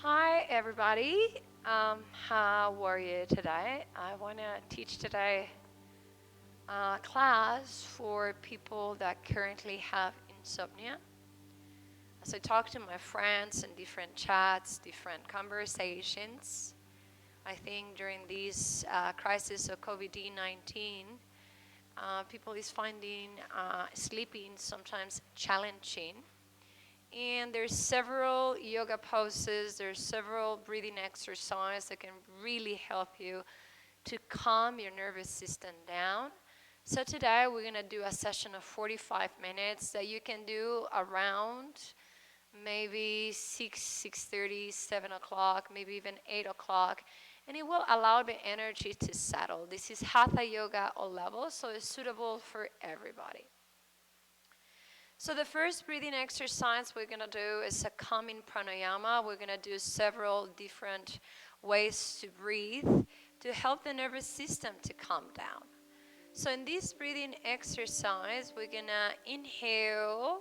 Hi, everybody. How are you today? I want to teach today a class for people that currently have insomnia. As I talk to my friends in different chats, different conversations, I think during this crisis of COVID-19, people is finding sleeping sometimes challenging. And there's several yoga poses, there's several breathing exercises that can really help you to calm your nervous system down. So today we're going to do a session of 45 minutes that you can do around maybe 6, 6:30, 7 o'clock, maybe even 8 o'clock. And it will allow the energy to settle. This is Hatha yoga all levels, so it's suitable for everybody. So the first breathing exercise we're going to do is a calming pranayama. We're going to do several different ways to breathe to help the nervous system to calm down. So in this breathing exercise, we're going to inhale,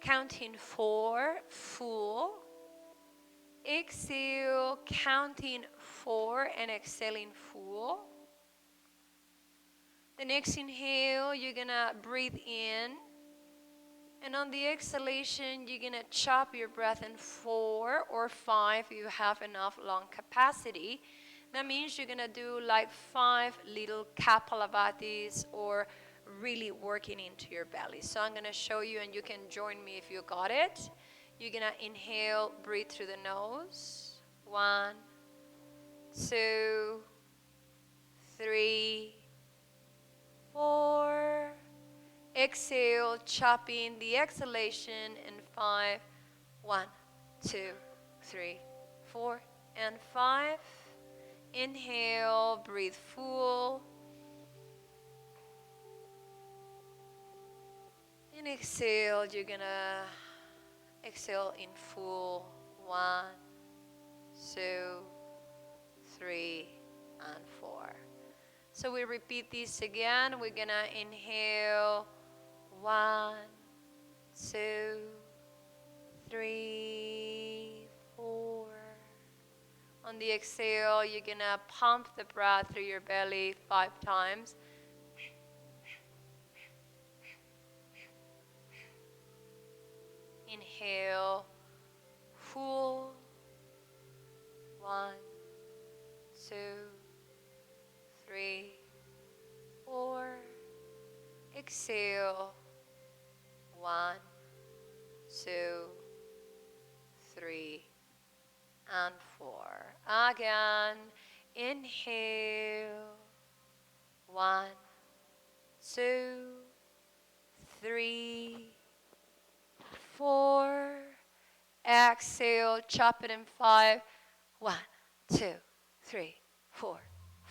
counting 4, full. Exhale, counting 4 and exhaling full. The next inhale, you're going to breathe in. And on the exhalation, you're going to chop your breath in 4 or 5 if you have enough lung capacity. That means you're going to do like 5 little kapalabhatis or really working into your belly. So I'm going to show you and you can join me if you got it. You're going to inhale, breathe through the nose. 1, 2, 3, 4. Exhale, chopping the exhalation in 5. 1, 2, 3, 4, and 5. Inhale, breathe full. And exhale, you're gonna exhale in full. 1, 2, 3, and 4. So we repeat this again. We're gonna inhale. 1, 2, 3, 4. On the exhale, you're gonna pump the breath through your belly 5 times. Inhale, full. 1, 2, 3, 4. Exhale. 1, 2, 3, and 4. Again, inhale. 1, 2, 3, 4. Exhale, chop it in 5. 1, 2, 3, 4,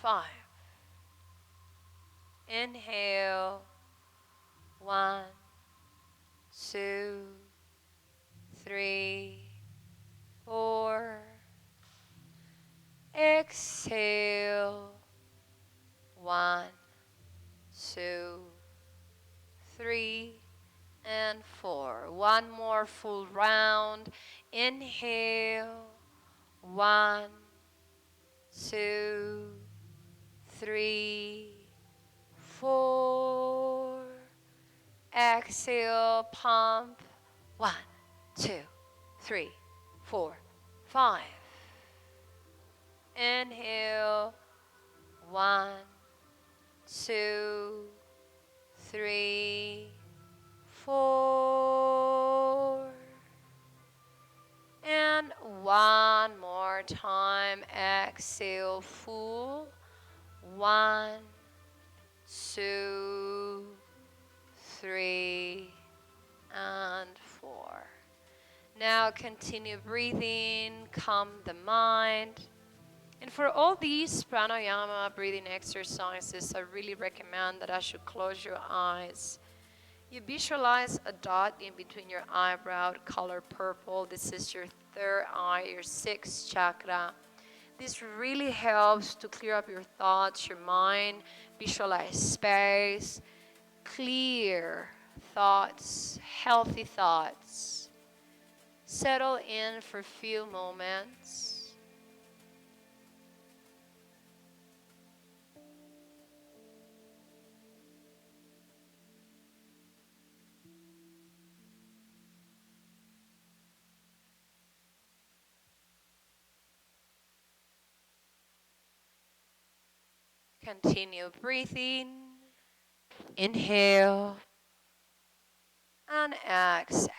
5. Inhale. 1, 2, 3, 4. Exhale. 1, 2, 3, and 4. One more full round. Inhale. 1, 2, 3, 4. Exhale, pump. 1, 2, 3, 4, 5. Inhale. 1, 2, 3, 4. And one more time. Exhale, full. 1, 2, 3, and 4. Now continue breathing, calm the mind. And for all these pranayama breathing exercises, I really recommend that as you close your eyes, you visualize a dot in between your eyebrow, color purple. This is your third eye, your sixth chakra. This really helps to clear up your thoughts, your mind, visualize space, clear thoughts, healthy thoughts. Settle in for a few moments. Continue breathing. Inhale and exhale.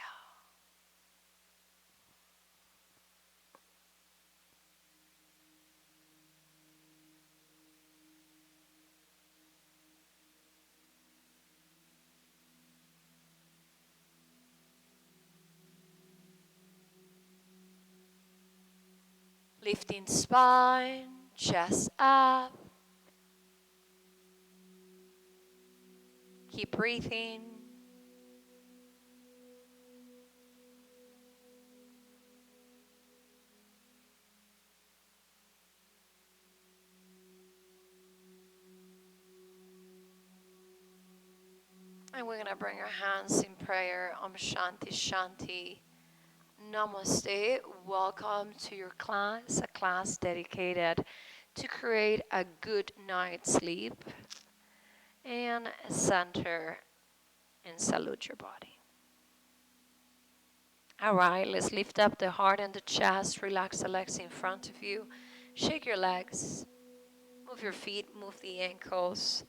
Lifting spine, chest up. Keep breathing. And we're going to bring our hands in prayer. Om Shanti Shanti. Namaste. Welcome to your class, a class dedicated to create a good night's sleep and center and salute your body. All right, let's lift up the heart and the chest. Relax the legs in front of you. Shake your legs. Move your feet, move the ankles.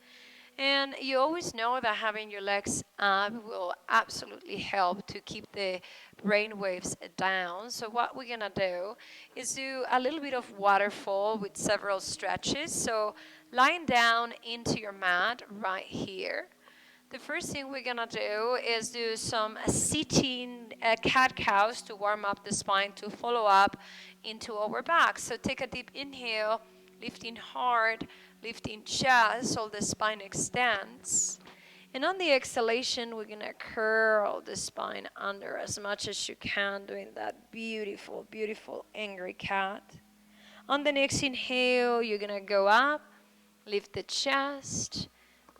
And you always know that having your legs up will absolutely help to keep the brain waves down. So what we're gonna do is do a little bit of waterfall with several stretches. So lying down into your mat right here. The first thing we're gonna do is do some sitting cat-cows to warm up the spine to follow up into our back. So take a deep inhale, lifting hard, lifting chest, so the spine extends. And on the exhalation, we're gonna curl the spine under as much as you can, doing that beautiful, beautiful angry cat. On the next inhale, you're gonna go up, lift the chest,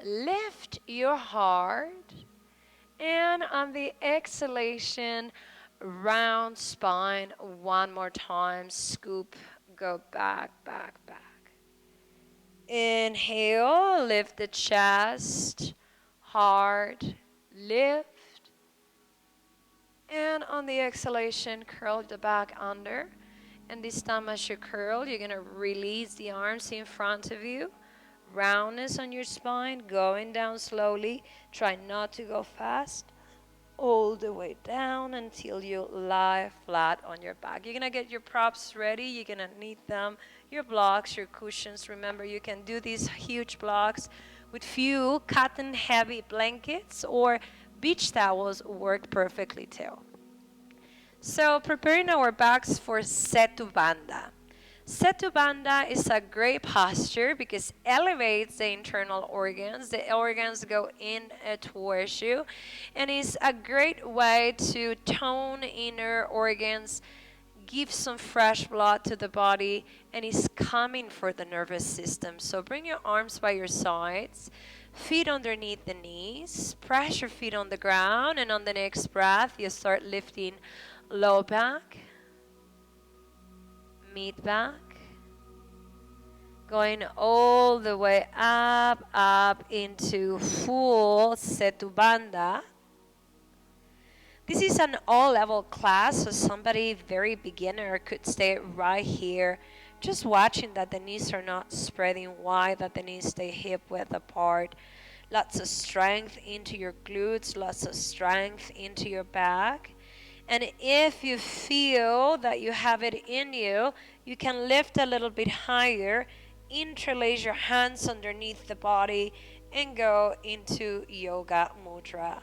lift your heart, and on the exhalation, round spine one more time, scoop, go back, back, back. Inhale, lift the chest, heart, lift. And on the exhalation, curl the back under. And this time as you curl, you're going to release the arms in front of you. Roundness on your spine, going down slowly. Try not to go fast. All the way down until you lie flat on your back. You're going to get your props ready. You're going to need them. Your blocks, your cushions. Remember, you can do these huge blocks with few cotton heavy blankets, or beach towels work perfectly too. So preparing our backs for Setu Bandha. Setu Bandha is a great posture because it elevates the internal organs. The organs go in towards you, and it's a great way to tone inner organs, give some fresh blood to the body, and is calming for the nervous system. So bring your arms by your sides, feet underneath the knees, press your feet on the ground, and on the next breath, you start lifting low back, mid back, going all the way up into full Setu Bandha. This is an all-level class, so somebody very beginner could stay right here, just watching that the knees are not spreading wide, that the knees stay hip-width apart. Lots of strength into your glutes, lots of strength into your back. And if you feel that you have it in you, you can lift a little bit higher, interlace your hands underneath the body, and go into Yoga Mudra.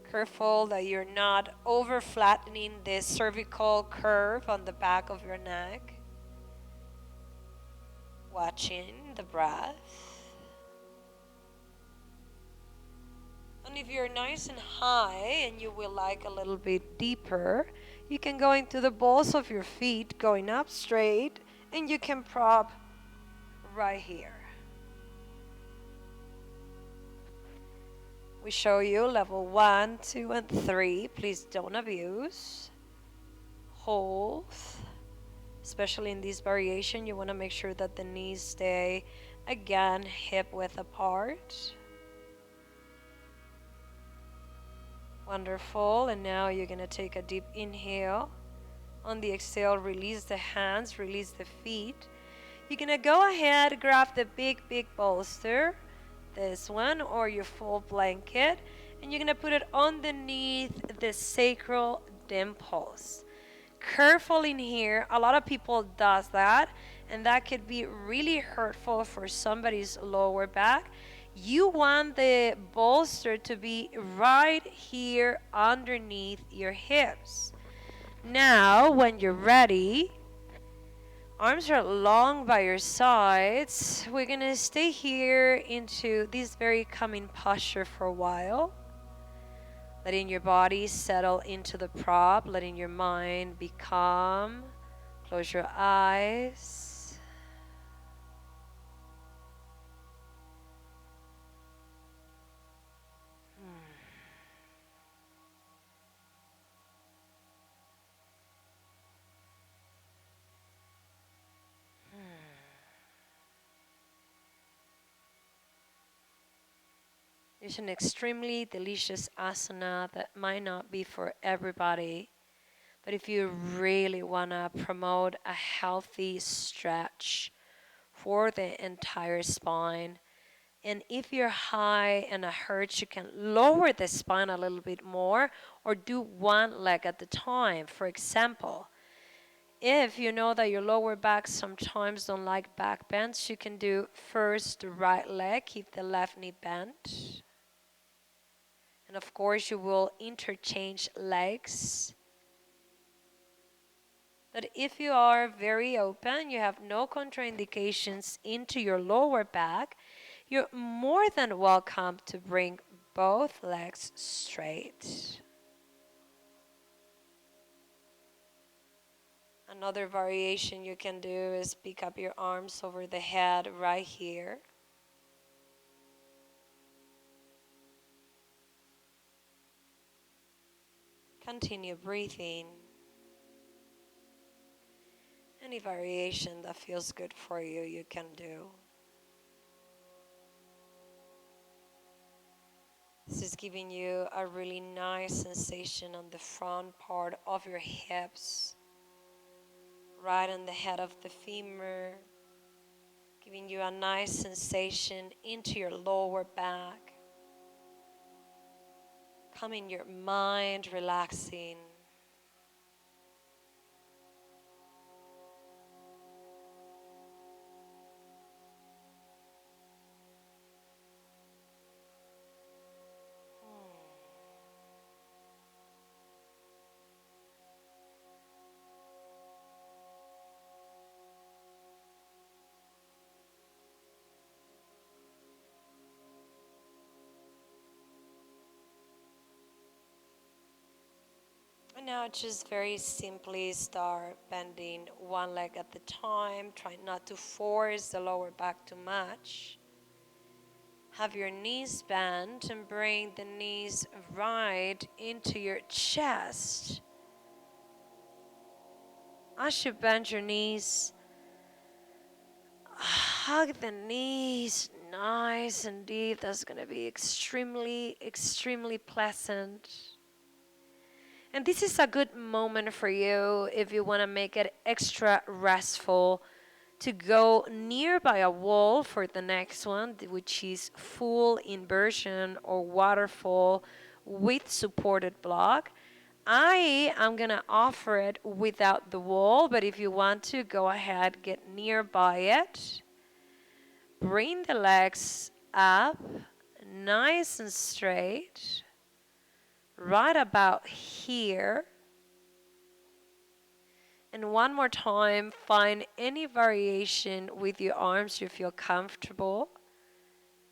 Careful that you're not over flattening the cervical curve on the back of your neck. Watching the breath. And if you're nice and high and you will like a little bit deeper, you can go into the balls of your feet, going up straight, and you can prop right here. We show you level 1, 2, and 3. Please don't abuse. hold, especially in this variation. You want to make sure that the knees stay, again, hip width apart. Wonderful. And now you're going to take a deep inhale. On the exhale, release the hands, release the feet. You're going to go ahead, grab the big bolster, this one, or your full blanket, and you're going to put it underneath the sacral dimples. Careful in here. A lot of people does that, and that could be really hurtful for somebody's lower back. You want the bolster to be right here underneath your hips. Now, when you're ready, arms are long by your sides. We're going to stay here into this very calming posture for a while. Letting your body settle into the prop, letting your mind be calm. Close your eyes. It's an extremely delicious asana that might not be for everybody. But if you really want to promote a healthy stretch for the entire spine, and if you're high and it hurts, you can lower the spine a little bit more or do one leg at a time. For example, if you know that your lower back sometimes don't like back bends, you can do first the right leg, keep the left knee bent. And of course, you will interchange legs. But if you are very open, you have no contraindications into your lower back, you're more than welcome to bring both legs straight. Another variation you can do is pick up your arms over the head right here. Continue breathing. Any variation that feels good for you, you can do. This is giving you a really nice sensation on the front part of your hips, right on the head of the femur, giving you a nice sensation into your lower back, calming your mind, relaxing. And now just very simply start bending one leg at a time. Try not to force the lower back too much. Have your knees bent and bring the knees right into your chest. As you bend your knees, hug the knees nice and deep. That's going to be extremely pleasant. And this is a good moment for you if you want to make it extra restful to go nearby a wall for the next one, which is full inversion or waterfall with supported block. I am going to offer it without the wall, but if you want to, go ahead, get nearby it. Bring the legs up, nice and straight, right about here. And one more time, find any variation with your arms you feel comfortable.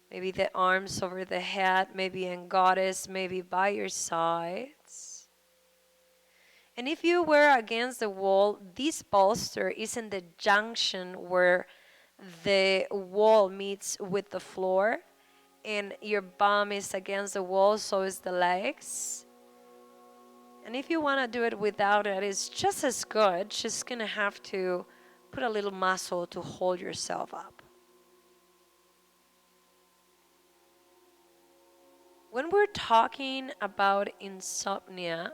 Maybe the arms over the head, maybe in goddess, maybe by your sides. And if you were against the wall, this bolster is in the junction where the wall meets with the floor. And your bum is against the wall, so is the legs. And if you want to do it without it, it's just as good. Just going to have to put a little muscle to hold yourself up. When we're talking about insomnia,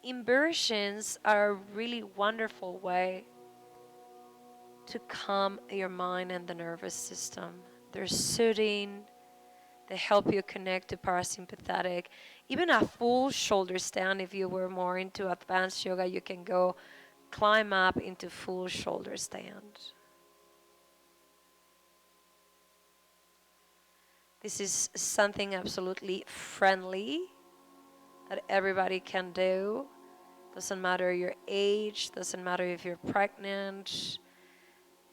inversions are a really wonderful way to calm your mind and the nervous system. They're soothing, they help you connect to parasympathetic. Even a full shoulder stand, if you were more into advanced yoga, you can go climb up into full shoulder stand. This is something absolutely friendly that everybody can do. Doesn't matter your age, doesn't matter if you're pregnant,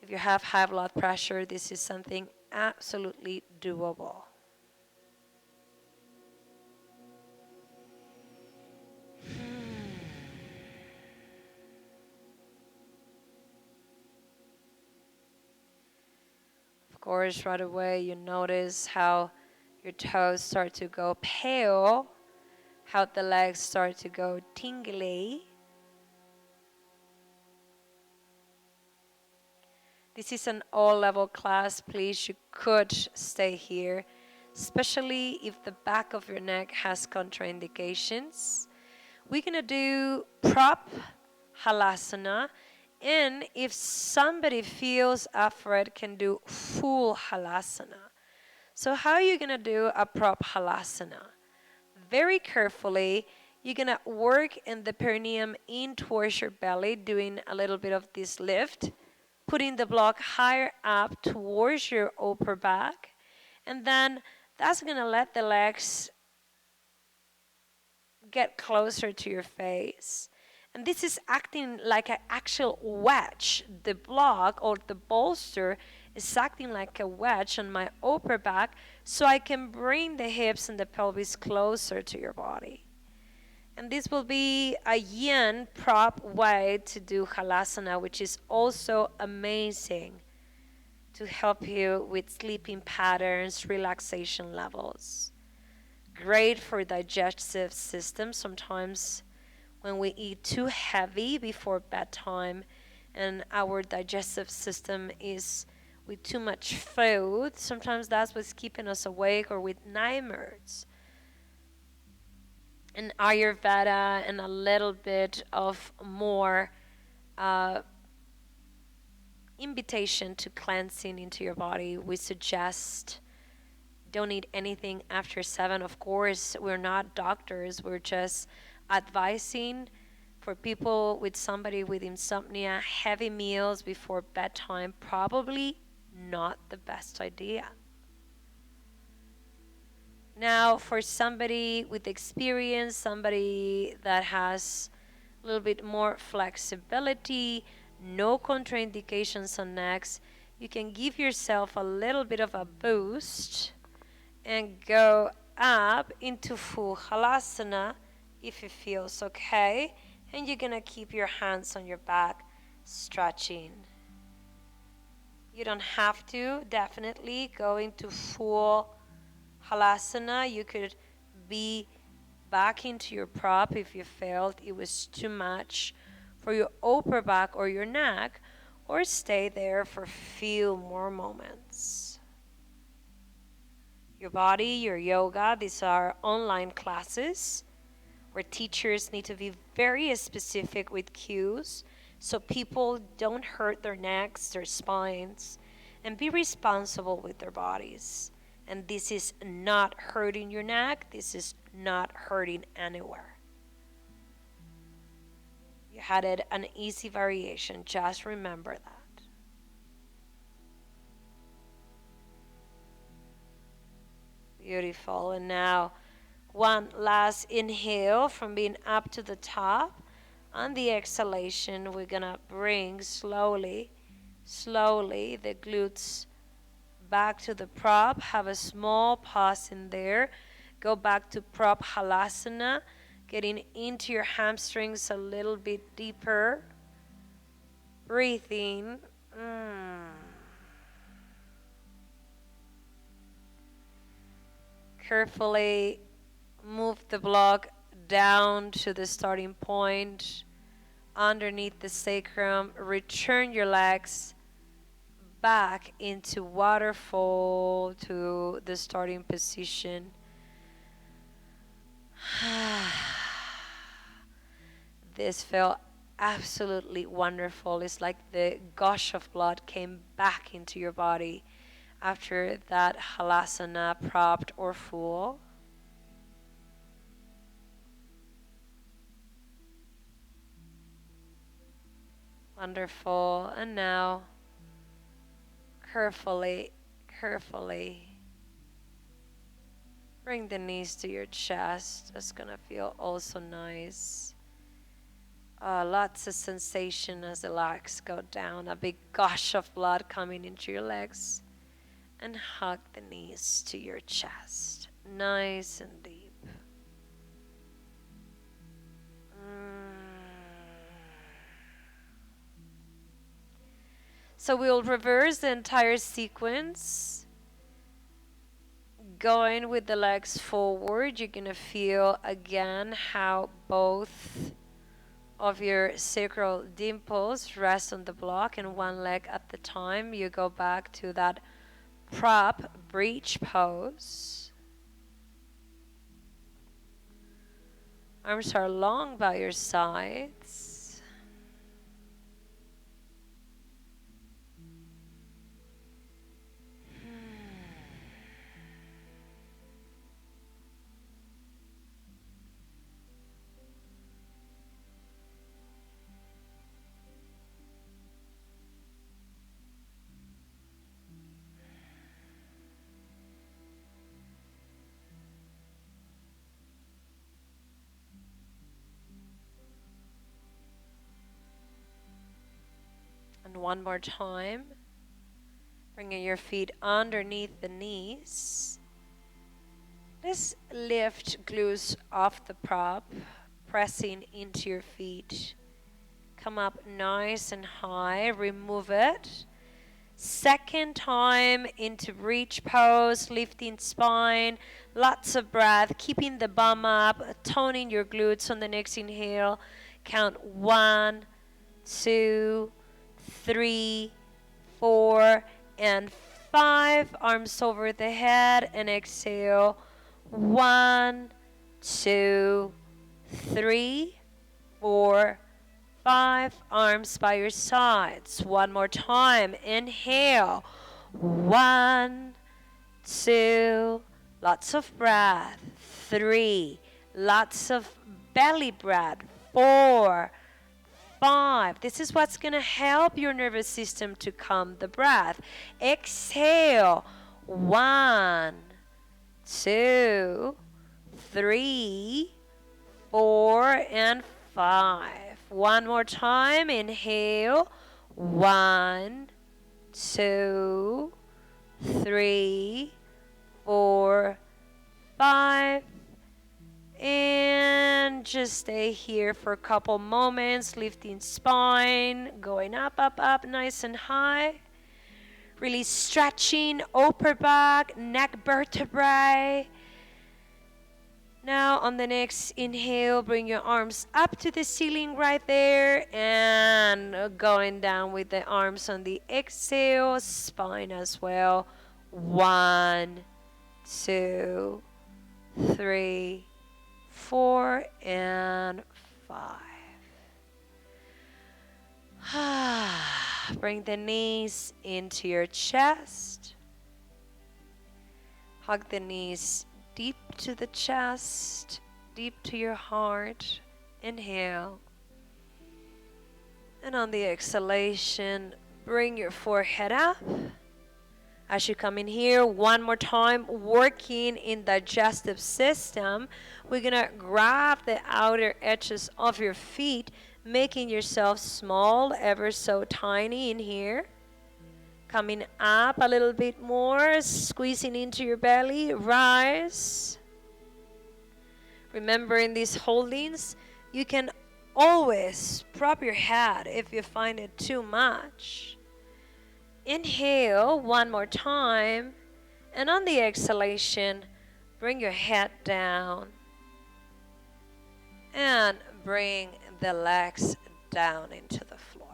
if you have high blood pressure, this is something absolutely doable. Of course, right away you notice how your toes start to go pale, how the legs start to go tingly. This is an all-level class. Please, you could stay here, especially if the back of your neck has contraindications. We're going to do prop halasana, and if somebody feels up for it, can do full halasana. So how are you going to do a prop halasana? Very carefully, you're going to work in the perineum in towards your belly, doing a little bit of this lift, putting the block higher up towards your upper back, and then that's going to let the legs get closer to your face. And this is acting like an actual wedge. The block or the bolster is acting like a wedge on my upper back, so I can bring the hips and the pelvis closer to your body. And this will be a yin prop way to do halasana, which is also amazing to help you with sleeping patterns, relaxation levels. Great for digestive system. Sometimes when we eat too heavy before bedtime and our digestive system is with too much food, sometimes that's what's keeping us awake or with nightmares. And Ayurveda and a little bit of more invitation to cleansing into your body, we suggest don't eat anything after 7. Of course, we're not doctors. We're just advising for people with somebody with insomnia, heavy meals before bedtime, probably not the best idea. Now, for somebody with experience, somebody that has a little bit more flexibility, no contraindications on necks, you can give yourself a little bit of a boost and go up into full halasana if it feels okay. And you're going to keep your hands on your back, stretching. You don't have to definitely go into full halasana. You could be back into your prop if you felt it was too much for your upper back or your neck, or stay there for a few more moments. Your body, your yoga, these are online classes where teachers need to be very specific with cues so people don't hurt their necks, their spines, and be responsible with their bodies. And this is not hurting your neck. This is not hurting anywhere. You had it an easy variation. Just remember that. Beautiful. And now one last inhale from being up to the top. On the exhalation, we're going to bring slowly the glutes back to the prop. Have a small pause in there. Go back to prop halasana, getting into your hamstrings a little bit deeper. Breathing. Carefully move the block down to the starting point, underneath the sacrum. Return your legs back into waterfall to the starting position. This felt absolutely wonderful. It's like the gush of blood came back into your body after that halasana, propped or full. Wonderful. And now, carefully bring the knees to your chest. That's gonna feel also nice. Lots of sensation as the legs go down. A big gush of blood coming into your legs. And hug the knees to your chest. Nice and deep. So we'll reverse the entire sequence. Going with the legs forward, you're gonna feel again how both of your sacral dimples rest on the block, and one leg at the time. You go back to that prop breech pose. Arms are long by your sides. And one more time, bringing your feet underneath the knees. Just lift glutes off the prop, pressing into your feet. Come up nice and high, remove it. Second time into breech pose, lifting spine, lots of breath, keeping the bum up, toning your glutes on the next inhale. Count 1, 2, 3, 4, and 5. Arms over the head and exhale. 1, 2, 3, 4, 5. Arms by your sides. One more time. Inhale. 1, 2. Lots of breath. 3. Lots of belly breath. 4, 5. This is what's going to help your nervous system to calm the breath. Exhale. 1, 2, 3, 4, and 5. One more time. Inhale. 1, 2, 3, 4, 5. And just stay here for a couple moments, lifting spine, going up, up, up, nice and high. Really stretching upper back, neck vertebrae. Now on the next inhale, bring your arms up to the ceiling right there, and going down with the arms on the exhale, spine as well. 1, 2, 3, 4, and 5. Bring the knees into your chest. Hug the knees deep to the chest, deep to your heart. Inhale. And on the exhalation, bring your forehead up. As you come in here, one more time, working in digestive system, we're gonna grab the outer edges of your feet, making yourself small, ever so tiny in here. Coming up a little bit more, squeezing into your belly, rise. Remember, in these holdings, you can always prop your head if you find it too much. Inhale one more time, and on the exhalation, bring your head down. and bring the legs down into the floor.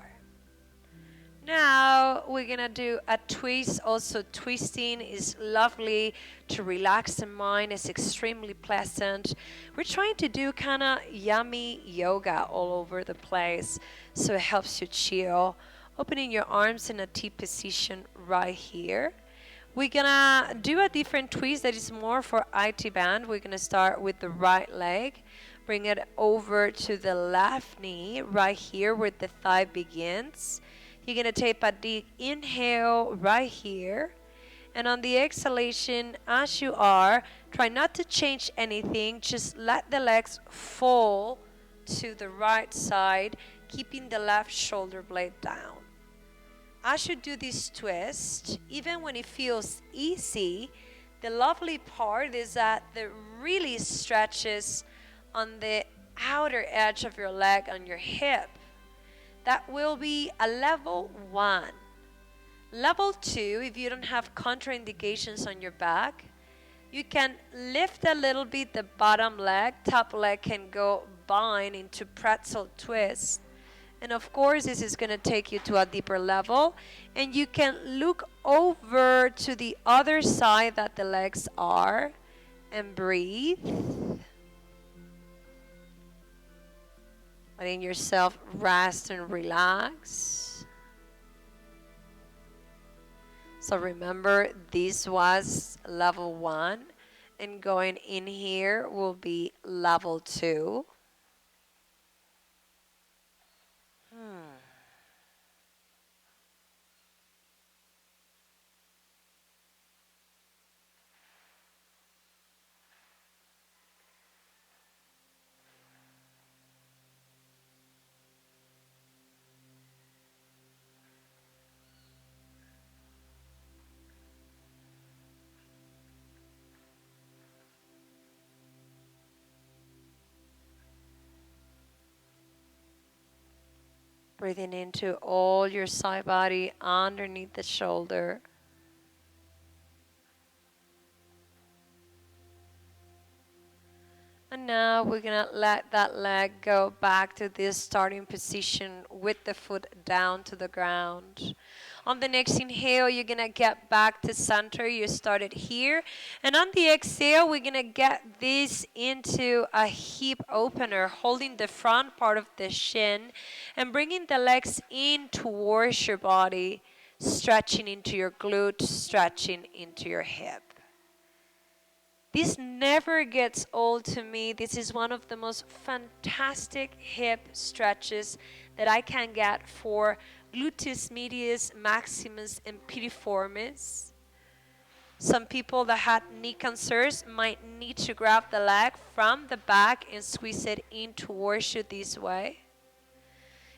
Now we're gonna do a twist. Also, twisting is lovely to relax the mind. It's extremely pleasant. We're trying to do kind of yummy yoga all over the place, so it helps you chill. Opening your arms in a T position right here. We're gonna do a different twist that is more for IT band. We're gonna start with the right leg. Bring it over to the left knee right here where the thigh begins. You're going to take a deep inhale right here. And on the exhalation, as you are, try not to change anything. Just let the legs fall to the right side, keeping the left shoulder blade down. As you do this twist, even when it feels easy, the lovely part is that it really stretches on the outer edge of your leg on your hip. That will be a level 1. Level 2, if you don't have contraindications on your back, you can lift a little bit the bottom leg. Top leg can go bind into pretzel twist. And of course, this is going to take you to a deeper level. And you can look over to the other side that the legs are and breathe. Letting yourself rest and relax. So remember, this was level 1. And going in here will be level 2. Breathing into all your side body underneath the shoulder. And now we're going to let that leg go back to this starting position with the foot down to the ground. On the next inhale, you're going to get back to center. You started here. And on the exhale, we're going to get this into a hip opener, holding the front part of the shin and bringing the legs in towards your body, stretching into your glute, stretching into your hip. This never gets old to me. This is one of the most fantastic hip stretches that I can get for gluteus medius, maximus, and piriformis. Some people that had knee concerns might need to grab the leg from the back and squeeze it in towards you this way.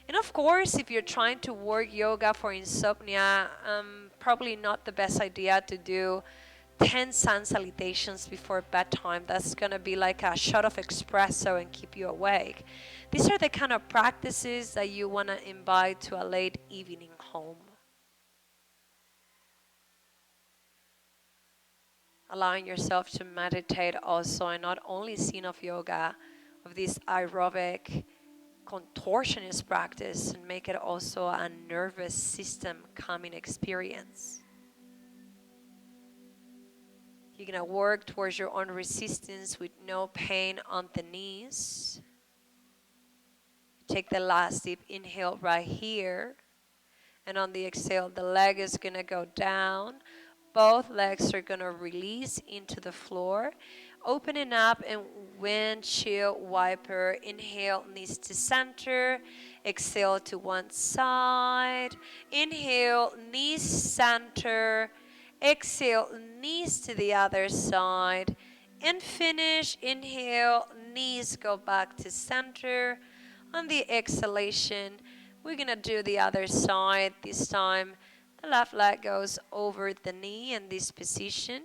And of course, if you're trying to work yoga for insomnia, probably not the best idea to do 10 sun salutations before bedtime. That's going to be like a shot of espresso and keep you awake. These are the kind of practices that you want to invite to a late evening home. Allowing yourself to meditate also, and not only scene of yoga, of this aerobic contortionist practice, and make it also a nervous system calming experience. You're going to work towards your own resistance with no pain on the knees. Take the last deep inhale right here. And on the exhale, the leg is going to go down. Both legs are going to release into the floor. Opening up and windshield wiper. Inhale, knees to center. Exhale to one side. Inhale, knees center. Exhale, knees to the other side. And finish. Inhale, knees go back to center. On the exhalation, we're going to do the other side. This time, the left leg goes over the knee in this position.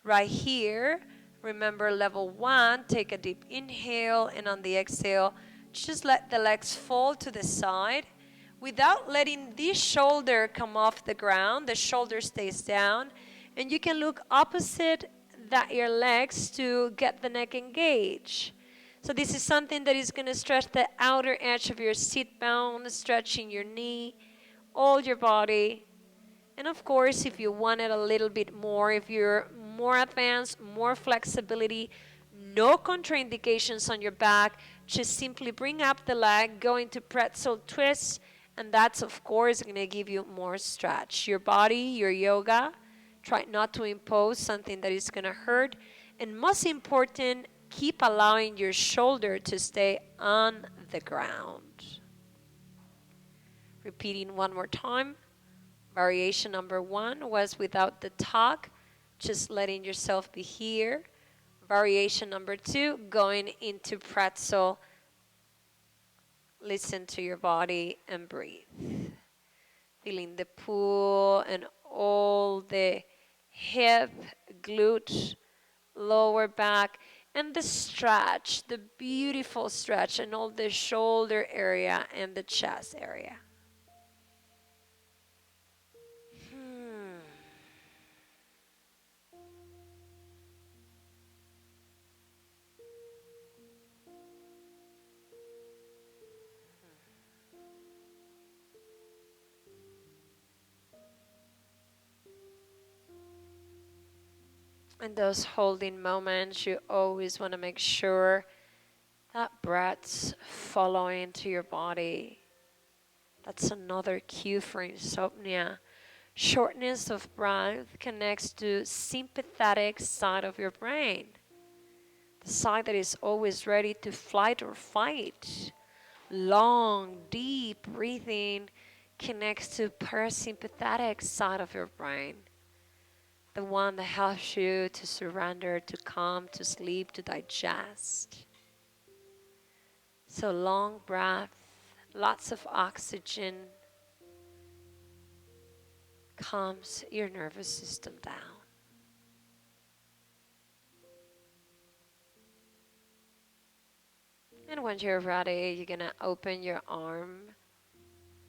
Right here, remember level 1, take a deep inhale. And on the exhale, just let the legs fall to the side. Without letting this shoulder come off the ground, the shoulder stays down. And you can look opposite your legs to get the neck engaged. So this is something that is going to stretch the outer edge of your sit bone, stretching your knee, all your body. And of course, if you want it a little bit more, if you're more advanced, more flexibility, no contraindications on your back, just simply bring up the leg, go into pretzel twist, and that's of course going to give you more stretch. Your body, your yoga, try not to impose something that is going to hurt. And most important, keep allowing your shoulder to stay on the ground. Repeating one more time. Variation number 1 was without the talk, just letting yourself be here. Variation number 2, going into pretzel. Listen to your body and breathe. Feeling the pull and all the hip, glute, lower back, and the stretch, the beautiful stretch, and all the shoulder area and the chest area. In those holding moments, you always want to make sure that breath's following to your body. That's another cue for insomnia. Shortness of breath connects to sympathetic side of your brain, the side that is always ready to flight or fight. Long, deep breathing connects to parasympathetic side of your brain, the one that helps you to surrender, to calm, to sleep, to digest. So long breath, lots of oxygen calms your nervous system down. And when you're ready, you're gonna open your arm.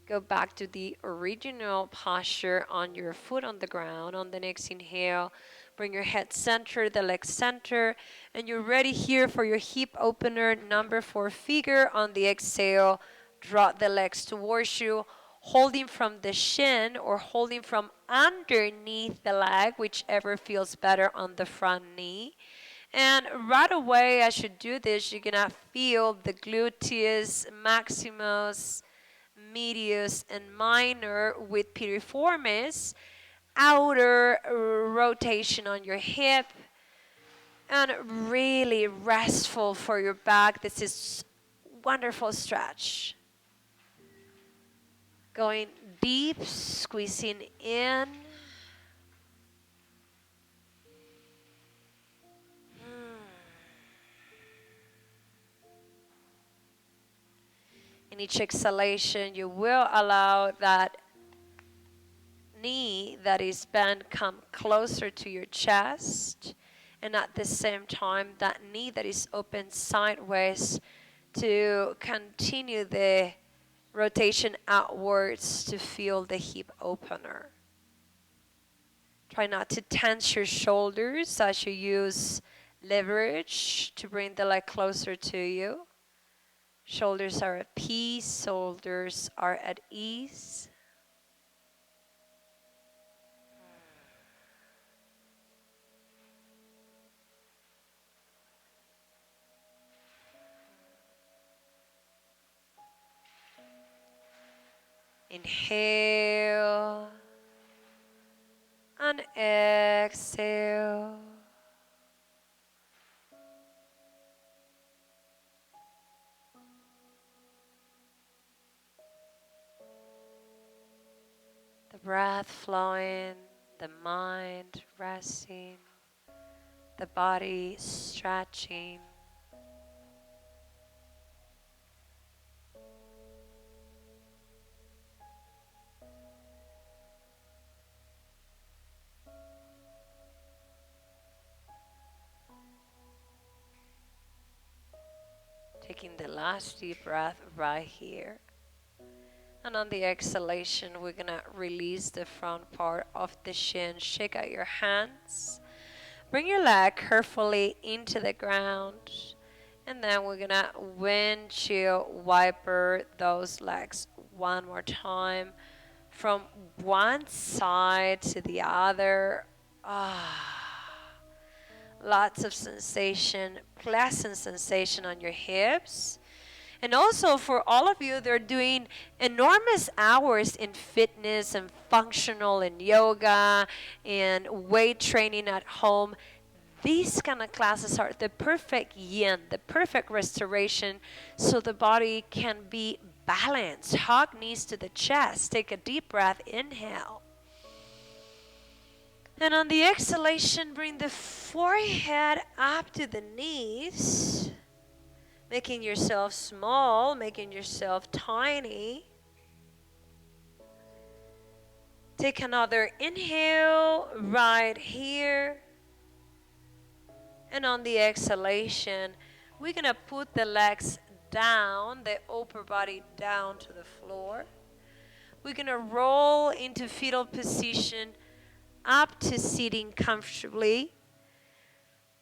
Go back to the original posture on your foot on the ground. On the next inhale, bring your head center, the legs center, and you're ready here for your hip opener, number 4 figure. On the exhale, draw the legs towards you, holding from the shin or holding from underneath the leg, whichever feels better on the front knee. And right away, as you do this, you're gonna feel the gluteus maximus, medius, and minor with piriformis, outer rotation on your hip, and really restful for your back. This is wonderful stretch. Going deep, squeezing in. In each exhalation, you will allow that knee that is bent come closer to your chest, and at the same time, that knee that is open sideways to continue the rotation outwards to feel the hip opener. Try not to tense your shoulders as you use leverage to bring the leg closer to you. Shoulders are at peace, shoulders are at ease. Inhale and exhale. The breath flowing, the mind resting, the body stretching. Taking the last deep breath right here. And on the exhalation, we're gonna release the front part of the shin. Shake out your hands. Bring your leg carefully into the ground. And then we're gonna windshield wiper those legs one more time from one side to the other. Lots of sensation, pleasant sensation on your hips. And also for all of you that are doing enormous hours in fitness and functional and yoga and weight training at home, these kind of classes are the perfect yin, the perfect restoration so the body can be balanced. Hug knees to the chest. Take a deep breath. Inhale. And on the exhalation, bring the forehead up to the knees, making yourself small, making yourself tiny. Take another inhale right here. And on the exhalation, we're going to put the legs down, the upper body down to the floor. We're going to roll into fetal position up to sitting comfortably.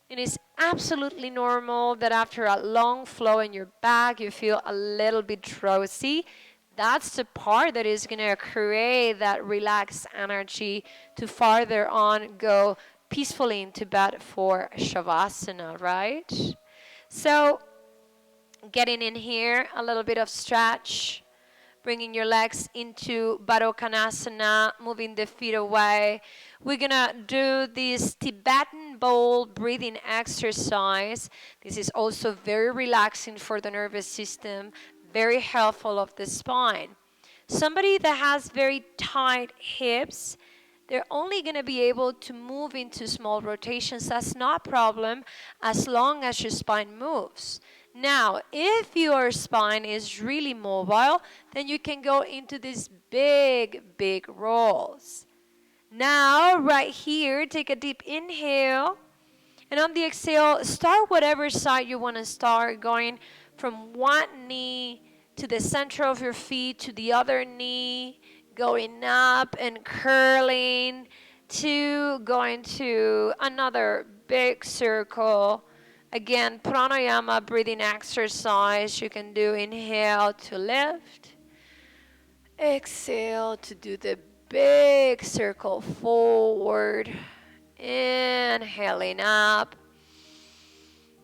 It is absolutely normal that after a long flow in your back, you feel a little bit drowsy. That's the part that is going to create that relaxed energy to farther on go peacefully into bed for Shavasana, right? So getting in here, a little bit of stretch, bringing your legs into Baddha Konasana, moving the feet away. We're going to do this Tibetan bowl breathing exercise. This is also very relaxing for the nervous system, very helpful of the spine. Somebody that has very tight hips, they're only going to be able to move into small rotations. That's not a problem as long as your spine moves. Now, if your spine is really mobile, then you can go into these big, big rolls. Now, right here, take a deep inhale. And on the exhale, start whatever side you want to start, going from one knee to the center of your feet to the other knee, going up and curling to going to another big circle. Again, pranayama breathing exercise. You can do inhale to lift. Exhale to do the big circle forward. Inhaling up.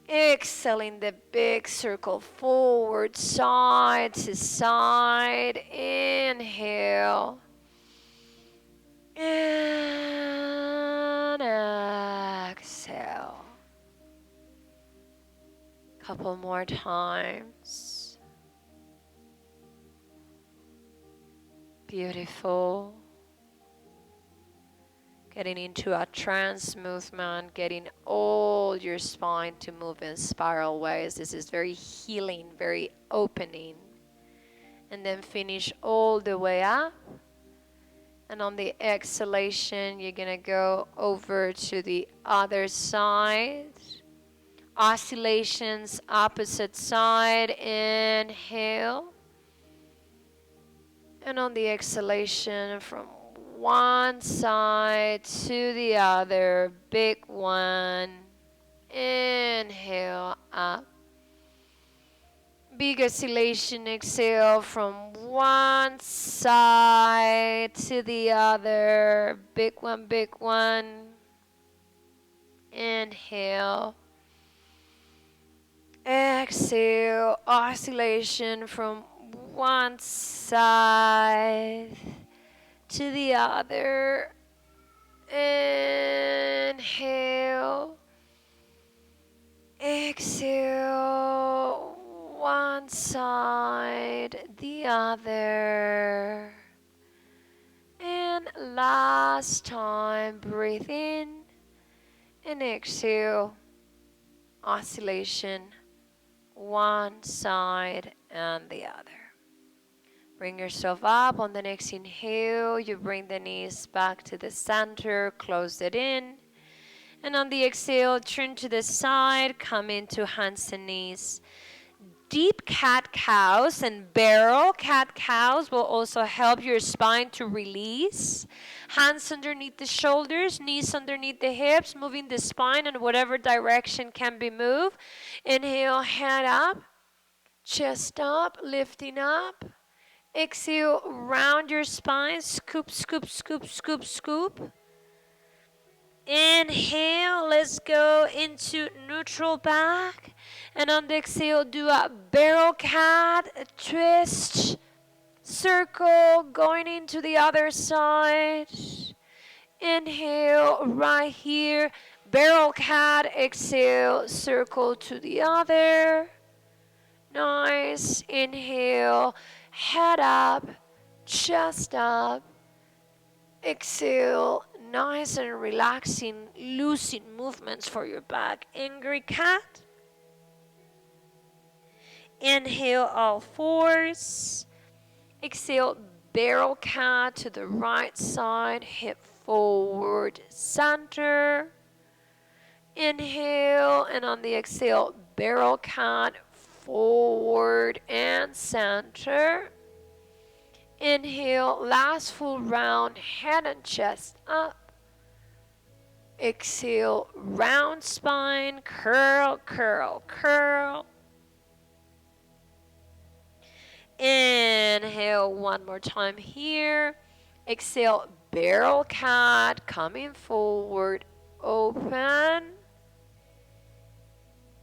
Exhaling the big circle forward, side to side. Inhale. And exhale. Couple more times. Beautiful. Getting into a trance movement, getting all your spine to move in spiral ways. This is very healing, very opening. And then finish all the way up. And on the exhalation, you're going to go over to the other side. Oscillations, opposite side. Inhale. And on the exhalation, from one side to the other, big one. Inhale up. Big oscillation, exhale from one side to the other. Big one, big one. Inhale. Exhale, oscillation from one side to the other. Inhale. Exhale. One side, the other. And last time, breathe in and exhale. Oscillation, one side and the other. Bring yourself up. On the next inhale, you bring the knees back to the center, close it in. And on the exhale, turn to the side, come into hands and knees. deep cat-cows and barrel cat-cows will also help your spine to release. Hands underneath the shoulders, knees underneath the hips, moving the spine in whatever direction can be moved. Inhale, head up, chest up, lifting up. Exhale, round your spine, scoop, scoop, scoop, scoop, scoop. Inhale, let's go into neutral back. And on the exhale, do a barrel cat, a twist, circle, going into the other side. Inhale, right here, barrel cat, exhale, circle to the other. Nice, inhale, head up, chest up. Exhale, nice and relaxing, loosing movements for your back. Angry cat. Inhale, all fours. Exhale, barrel cat to the right side, hip forward, center. Inhale, and on the exhale, barrel cat, forward and center. Inhale, last full round, head and chest up. Exhale, round spine, curl, curl, curl. Inhale, one more time here. Exhale, barrel cat, coming forward, open.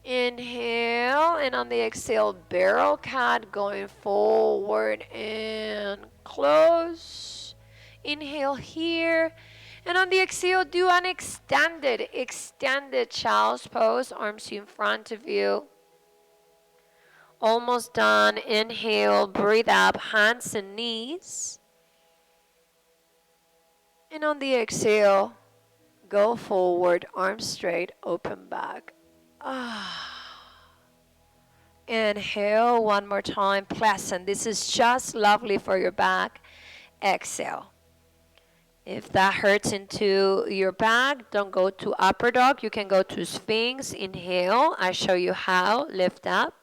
Inhale, and on the exhale, barrel cat, going forward and close. Inhale here, and on the exhale, do an extended child's pose, arms in front of you. Almost done. Inhale, breathe up, hands and knees. And on the exhale, go forward, arms straight, open back. Inhale, one more time, pleasant. This is just lovely for your back. Exhale. If that hurts into your back, don't go to upper dog. You can go to Sphinx. Inhale. I show you how. Lift up.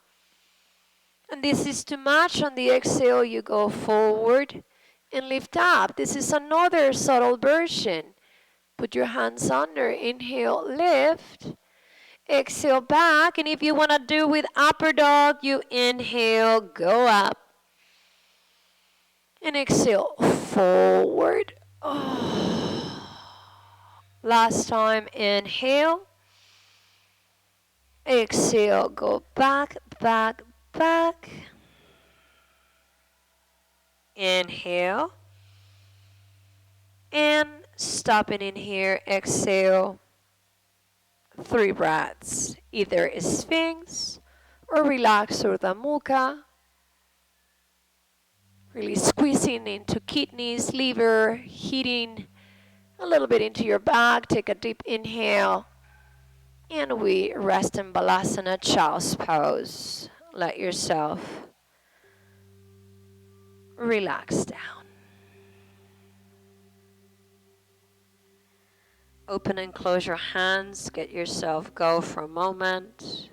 And this is too much. On the exhale, you go forward and lift up. This is another subtle version. Put your hands under. Inhale, lift. Exhale back, and if you want to do with upper dog, you inhale, go up. And exhale, forward. Last time, inhale. Exhale, go back, back, back. Inhale. And stopping in here, exhale. 3 breaths, either Sphinx or relax Urdhva Mukha. Really squeezing into kidneys, liver, heating a little bit into your back. Take a deep inhale. And we rest in Balasana, Child's Pose. Let yourself relax down. Open and close your hands. Get yourself go for a moment.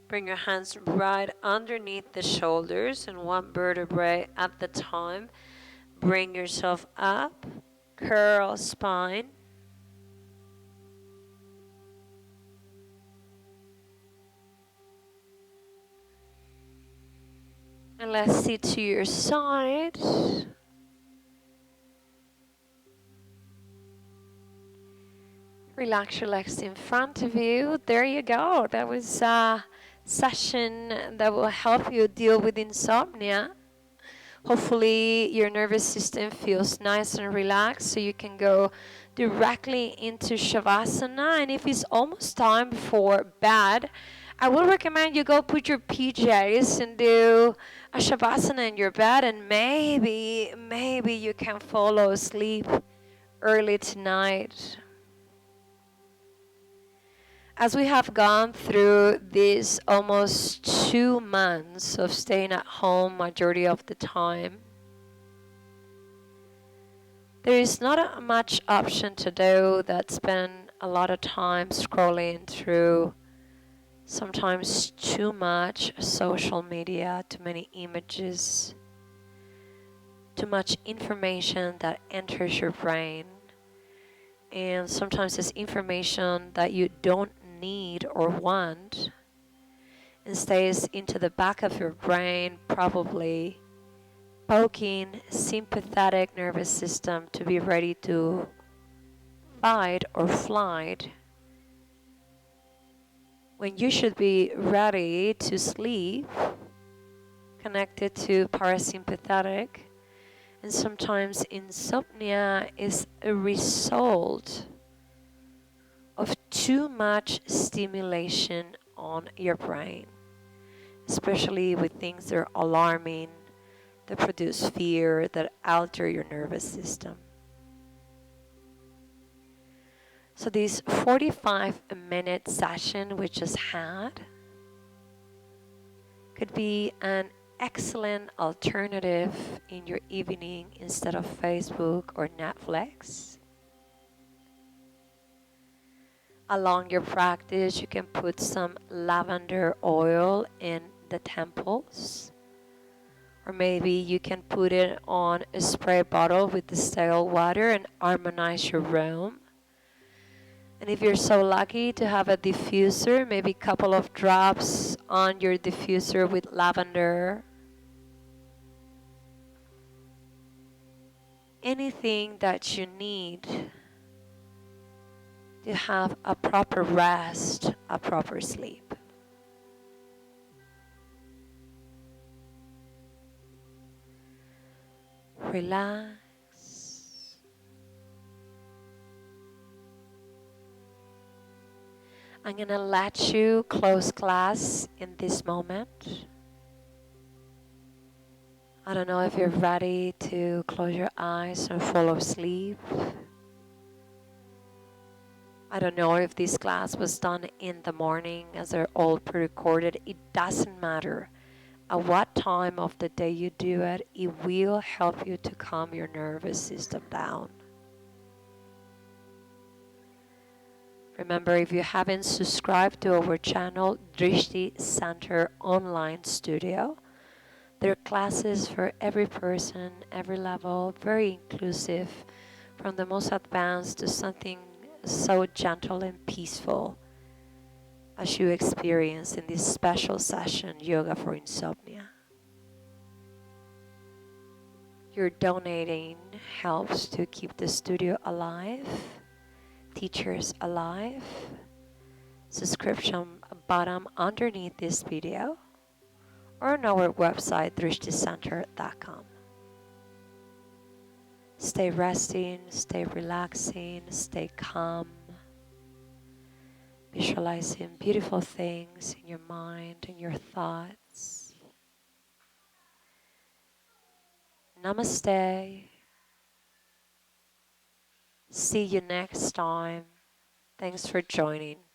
Bring your hands right underneath the shoulders and one vertebrae at the time. Bring yourself up, curl spine. And let's sit to your side. Relax your legs in front of you. There you go. That was a session that will help you deal with insomnia. Hopefully your nervous system feels nice and relaxed so you can go directly into Shavasana. And if it's almost time for bed, I would recommend you go put your PJs and do a Shavasana in your bed, and maybe you can fall asleep early tonight. As we have gone through these almost 2 months of staying at home majority of the time, there is not much option to do that spend a lot of time scrolling through sometimes too much social media, too many images, too much information that enters your brain. And sometimes it's information that you don't need or want and stays into the back of your brain, probably poking sympathetic nervous system to be ready to fight or flight when you should be ready to sleep, connected to parasympathetic. And sometimes insomnia is a result of too much stimulation on your brain, especially with things that are alarming, that produce fear, that alter your nervous system. So this 45-minute session we just had could be an excellent alternative in your evening instead of Facebook or Netflix. Along your practice, you can put some lavender oil in the temples, or maybe you can put it on a spray bottle with distilled water and harmonize your room. And if you're so lucky to have a diffuser, maybe a couple of drops on your diffuser with lavender. Anything that you need to have a proper rest, a proper sleep. Relax. I'm going to let you close class in this moment. I don't know if you're ready to close your eyes and fall asleep. I don't know if this class was done in the morning, as they're all pre-recorded. It doesn't matter. At what time of the day you do it, it will help you to calm your nervous system down. Remember, if you haven't subscribed to our channel, Drishti Center Online Studio, there are classes for every person, every level, very inclusive, from the most advanced to something so gentle and peaceful as you experience in this special session, Yoga for Insomnia. Your donating helps to keep the studio alive, teachers alive. Subscription button underneath this video or on our website, drishticenter.com. Stay resting, stay relaxing, stay calm. Visualizing beautiful things in your mind and your thoughts. Namaste. See you next time. Thanks for joining.